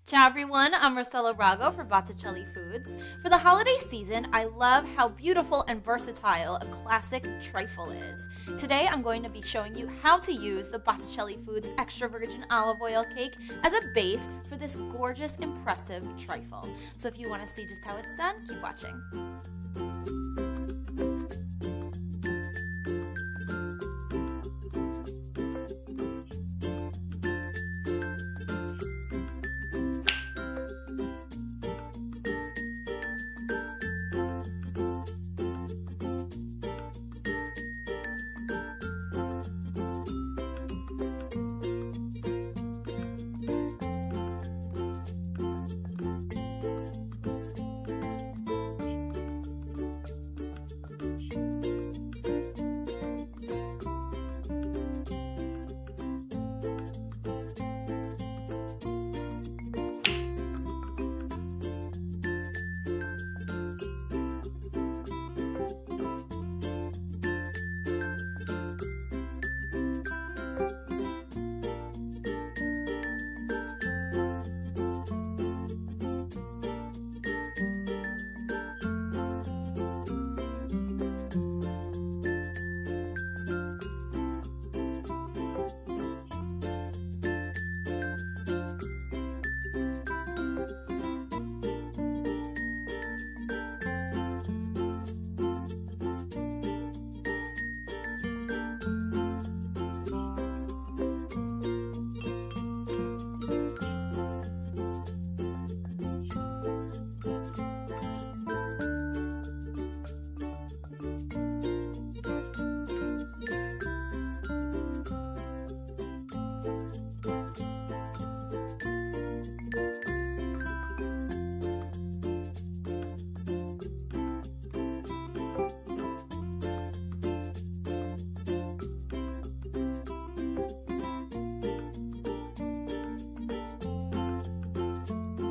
Ciao everyone, I'm Rossella for Botticelli Foods. For the holiday season, I love how beautiful and versatile a classic trifle is. Today I'm going to be showing you how to use the Botticelli Foods extra virgin olive oil cake as a base for this gorgeous, impressive trifle. So if you want to see just how it's done, keep watching.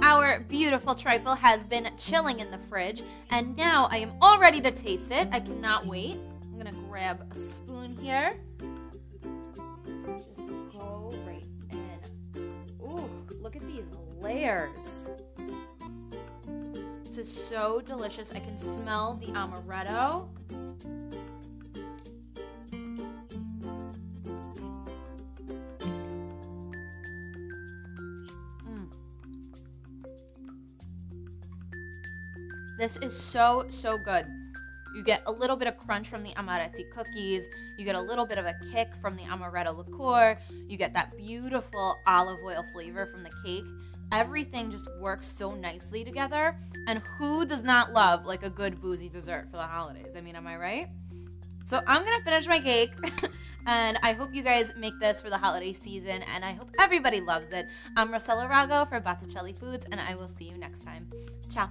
Our beautiful trifle has been chilling in the fridge, and now I am all ready to taste it. I cannot wait. I'm gonna grab a spoon here. Just go right in. Ooh, look at these layers. This is so delicious. I can smell the amaretto. This is so good. You get a little bit of crunch from the Amaretti Cookies. You get a little bit of a kick from the amaretto liqueur. You get that beautiful olive oil flavor from the cake. Everything just works so nicely together. And who does not love like a good boozy dessert for the holidays? I mean, am I right? So I'm gonna finish my cake. And I hope you guys make this for the holiday season, and I hope everybody loves it. I'm Rossella for Botticelli Foods, and I will see you next time. Ciao.